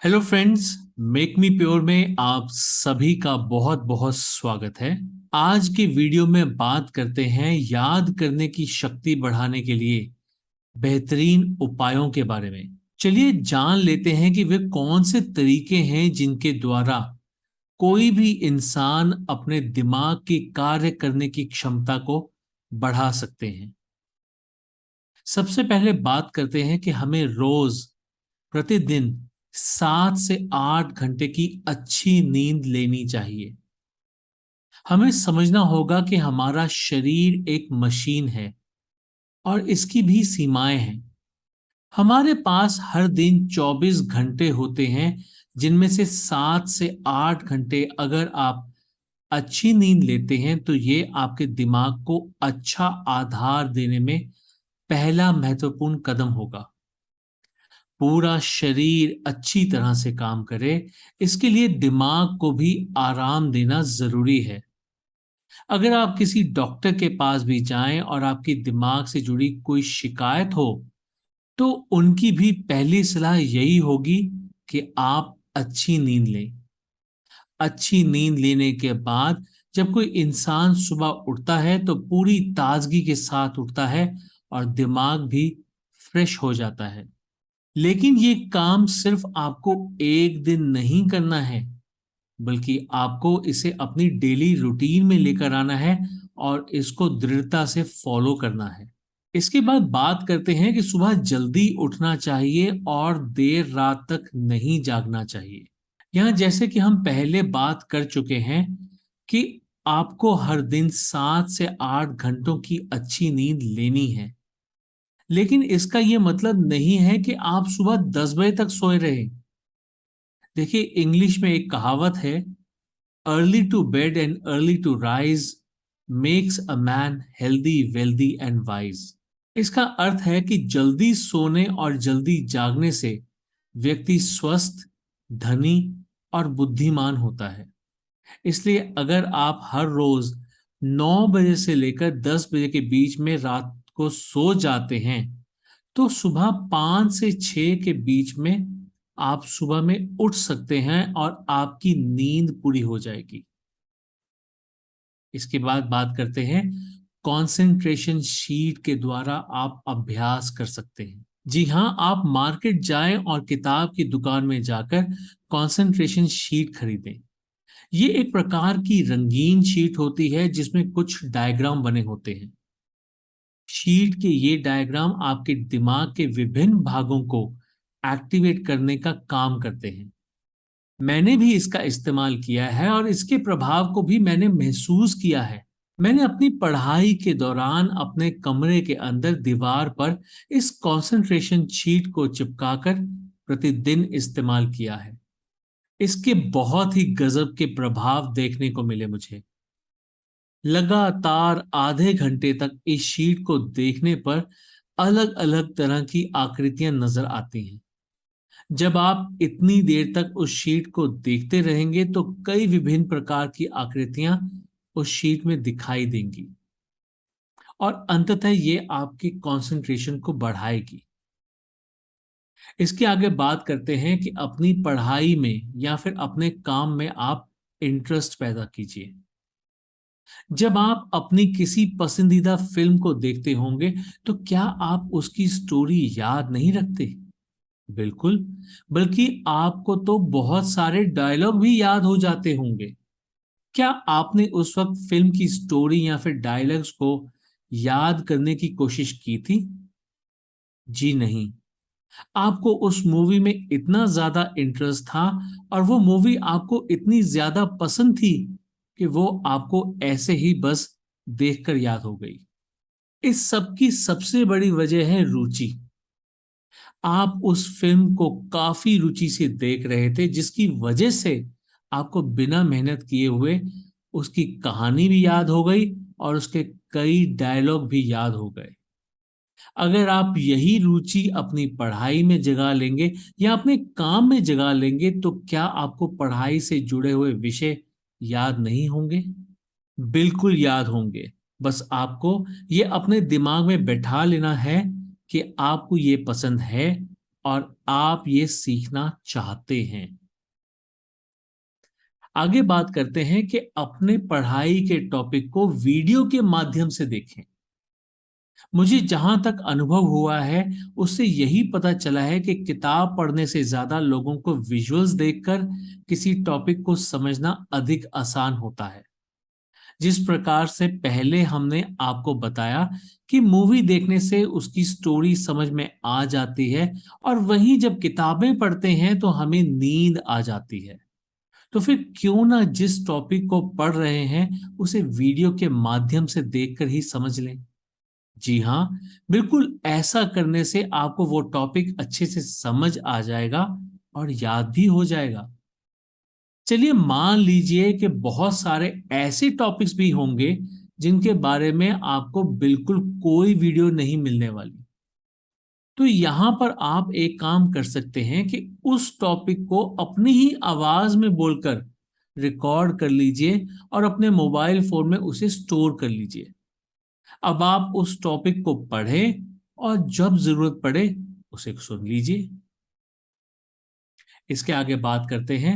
Hello friends, make me pure में आप सभी का बहुत बहुत स्वागत है। आज के वीडियो में बात करते हैं याद करने की शक्ति बढ़ाने के लिए बेहतरीन उपायों के बारे में। चलिए जान लेते हैं कि वे कौन से तरीके हैं जिनके द्वारा कोई भी इंसान अपने दिमाग की कार्य करने की क्षमता को बढ़ा सकते हैं। सबसे पहले बात करते हैं कि हमें रोज प्रतिदिन 7 से 8 घंटे की अच्छी नींद लेनी चाहिए। हमें समझना होगा कि हमारा शरीर एक मशीन है और इसकी भी सीमाएं हैं। हमारे पास हर दिन 24 घंटे होते हैं, जिनमें से 7 से 8 घंटे अगर आप अच्छी नींद लेते हैं तो ये आपके दिमाग को अच्छा आधार देने में पहला महत्वपूर्ण कदम होगा। पूरा शरीर अच्छी तरह से काम करे, इसके लिए दिमाग को भी आराम देना जरूरी है। अगर आप किसी डॉक्टर के पास भी जाएं और आपकी दिमाग से जुड़ी कोई शिकायत हो, तो उनकी भी पहली सलाह यही होगी कि आप अच्छी नींद लें। अच्छी नींद लेने के बाद जब कोई इंसान सुबह उठता है तो पूरी ताजगी के साथ उठता है और दिमाग भी फ्रेश हो जाता है। लेकिन ये काम सिर्फ आपको एक दिन नहीं करना है, बल्कि आपको इसे अपनी डेली रूटीन में लेकर आना है और इसको दृढ़ता से फॉलो करना है। इसके बाद बात करते हैं कि सुबह जल्दी उठना चाहिए और देर रात तक नहीं जागना चाहिए। यहाँ जैसे कि हम पहले बात कर चुके हैं कि आपको हर दिन 7 से 8 घंटों की अच्छी नींद लेनी है, लेकिन इसका यह मतलब नहीं है कि आप सुबह 10 बजे तक सोए रहे। देखिए, इंग्लिश में एक कहावत है, early to bed and early to rise makes a man healthy wealthy and wise. इसका अर्थ है कि जल्दी सोने और जल्दी जागने से व्यक्ति स्वस्थ, धनी और बुद्धिमान होता है। इसलिए अगर आप हर रोज 9 बजे से लेकर 10 बजे के बीच में रात को सो जाते हैं, तो सुबह 5 से 6 के बीच में आप सुबह में उठ सकते हैं और आपकी नींद पूरी हो जाएगी। इसके बाद बात करते हैं, कंसंट्रेशन शीट के द्वारा आप अभ्यास कर सकते हैं। जी हाँ, आप मार्केट जाएं और किताब की दुकान में जाकर कंसंट्रेशन शीट खरीदें। ये एक प्रकार की रंगीन शीट होती है जिसमें कुछ डायग्राम बने होते हैं। शीट के ये डायग्राम आपके दिमाग के विभिन्न भागों को एक्टिवेट करने का काम करते हैं। मैंने भी इसका इस्तेमाल किया है और इसके प्रभाव को भी मैंने महसूस किया है। मैंने अपनी पढ़ाई के दौरान अपने कमरे के अंदर दीवार पर इस कंसंट्रेशन शीट को चिपकाकर प्रतिदिन इस्तेमाल किया है। इसके बहुत ही गजब के प्रभाव देखने को मिले मुझे। लगातार आधे घंटे तक इस शीट को देखने पर अलग अलग तरह की आकृतियां नजर आती हैं। जब आप इतनी देर तक उस शीट को देखते रहेंगे तो कई विभिन्न प्रकार की आकृतियां उस शीट में दिखाई देंगी और अंततः ये आपकी कंसंट्रेशन को बढ़ाएगी। इसके आगे बात करते हैं कि अपनी पढ़ाई में या फिर अपने काम में आप इंटरेस्ट पैदा कीजिए। जब आप अपनी किसी पसंदीदा फिल्म को देखते होंगे, तो क्या आप उसकी स्टोरी याद नहीं रखते? बिल्कुल, बल्कि आपको तो बहुत सारे डायलॉग भी याद हो जाते होंगे। क्या आपने उस वक्त फिल्म की स्टोरी या फिर डायलॉग्स को याद करने की कोशिश की थी? जी नहीं। आपको उस मूवी में इतना ज्यादा इंटरेस्ट था और वो मूवी आपको इतनी ज्यादा पसंद थी कि वो आपको ऐसे ही बस देखकर याद हो गई। इस सब की सबसे बड़ी वजह है रुचि। आप उस फिल्म को काफी रुचि से देख रहे थे, जिसकी वजह से आपको बिना मेहनत किए हुए उसकी कहानी भी याद हो गई और उसके कई डायलॉग भी याद हो गए। अगर आप यही रुचि अपनी पढ़ाई में जगा लेंगे या अपने काम में जगा लेंगे, तो क्या आपको पढ़ाई से जुड़े हुए विषय याद नहीं होंगे? बिल्कुल याद होंगे। बस आपको ये अपने दिमाग में बैठा लेना है कि आपको ये पसंद है और आप ये सीखना चाहते हैं। आगे बात करते हैं कि अपने पढ़ाई के टॉपिक को वीडियो के माध्यम से देखें। मुझे जहां तक अनुभव हुआ है उससे यही पता चला है कि किताब पढ़ने से ज्यादा लोगों को विजुअल्स देखकर किसी टॉपिक को समझना अधिक आसान होता है। जिस प्रकार से पहले हमने आपको बताया कि मूवी देखने से उसकी स्टोरी समझ में आ जाती है और वहीं जब किताबें पढ़ते हैं तो हमें नींद आ जाती है। तो फिर क्यों ना जिस टॉपिक को पढ़ रहे हैं उसे वीडियो के माध्यम से देखकर ही समझ लें। जी हाँ, बिल्कुल ऐसा करने से आपको वो टॉपिक अच्छे से समझ आ जाएगा और याद भी हो जाएगा। चलिए मान लीजिए कि बहुत सारे ऐसे टॉपिक्स भी होंगे जिनके बारे में आपको बिल्कुल कोई वीडियो नहीं मिलने वाली। तो यहां पर आप एक काम कर सकते हैं कि उस टॉपिक को अपनी ही आवाज में बोलकर रिकॉर्ड कर लीजिए और अपने मोबाइल फोन में उसे स्टोर कर लीजिए। अब आप उस टॉपिक को पढ़ें और जब जरूरत पड़े उसे सुन लीजिए। इसके आगे बात करते हैं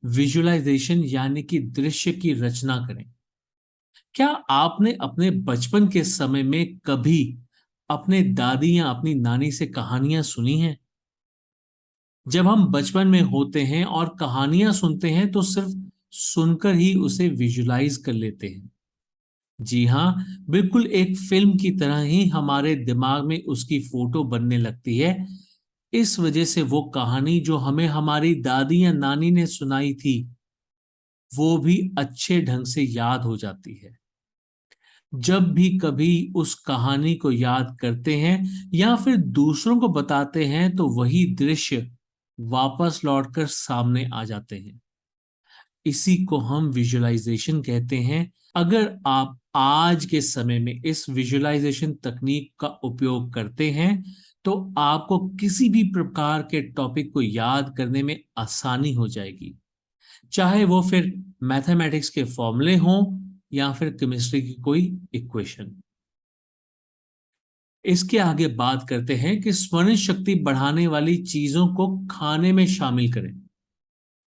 विजुअलाइजेशन यानी कि दृश्य की रचना करें। क्या आपने अपने बचपन के समय में कभी अपने दादी या अपनी नानी से कहानियां सुनी हैं? जब हम बचपन में होते हैं और कहानियां सुनते हैं तो सिर्फ सुनकर ही उसे विजुलाइज कर लेते हैं। जी हाँ, बिल्कुल एक फिल्म की तरह ही हमारे दिमाग में उसकी फोटो बनने लगती है। इस वजह से वो कहानी जो हमें हमारी दादी या नानी ने सुनाई थी वो भी अच्छे ढंग से याद हो जाती है। जब भी कभी उस कहानी को याद करते हैं या फिर दूसरों को बताते हैं तो वही दृश्य वापस लौटकर सामने आ जाते हैं। इसी को हम विजुअलाइजेशन कहते हैं। अगर आप आज के समय में इस विजुअलाइजेशन तकनीक का उपयोग करते हैं तो आपको किसी भी प्रकार के टॉपिक को याद करने में आसानी हो जाएगी, चाहे वो फिर मैथमेटिक्स के फॉर्मूले हों या फिर केमिस्ट्री की कोई इक्वेशन। इसके आगे बात करते हैं कि स्मरण शक्ति बढ़ाने वाली चीजों को खाने में शामिल करें।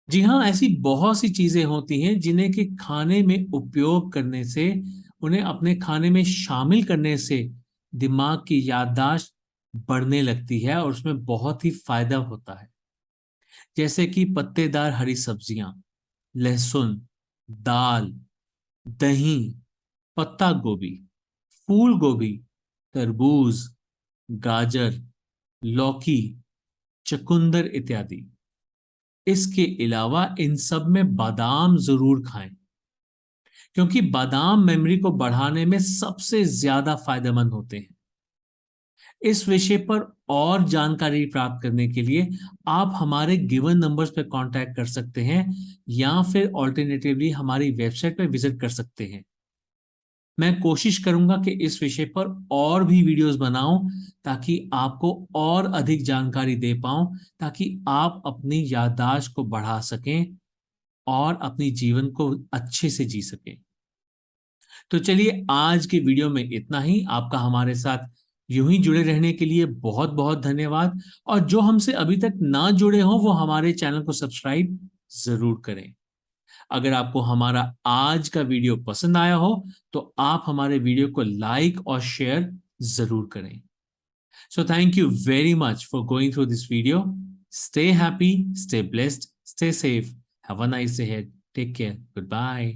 जी हाँ, ऐसी बहुत सी चीजें होती हैं जिन्हें कि खाने में उपयोग करने से, उन्हें अपने खाने में शामिल करने से दिमाग की याददाश्त बढ़ने लगती है और उसमें बहुत ही फायदा होता है। जैसे कि पत्तेदार हरी सब्जियां, लहसुन, दाल, दही, पत्ता गोभी, फूल गोभी, तरबूज, गाजर, लौकी, चुकंदर इत्यादि। इसके अलावा इन सब में बादाम जरूर खाएं क्योंकि बादाम मेमोरी को बढ़ाने में सबसे ज्यादा फायदेमंद होते हैं। इस विषय पर और जानकारी प्राप्त करने के लिए आप हमारे गिवन नंबर्स पर कांटेक्ट कर सकते हैं या फिर ऑल्टरनेटिवली हमारी वेबसाइट पर विजिट कर सकते हैं। मैं कोशिश करूंगा कि इस विषय पर और भी वीडियोस बनाऊं ताकि आपको और अधिक जानकारी दे पाऊं, ताकि आप अपनी याददाश्त को बढ़ा सकें और अपनी जीवन को अच्छे से जी सकें। तो चलिए आज के वीडियो में इतना ही। आपका हमारे साथ यूं ही जुड़े रहने के लिए बहुत बहुत धन्यवाद। और जो हमसे अभी तक ना जुड़े हों वो हमारे चैनल को सब्सक्राइब जरूर करें। अगर आपको हमारा आज का वीडियो पसंद आया हो तो आप हमारे वीडियो को लाइक और शेयर जरूर करें। So thank you very much for going through this video. Stay happy, stay blessed, stay safe, have a nice day ahead, take care, good bye.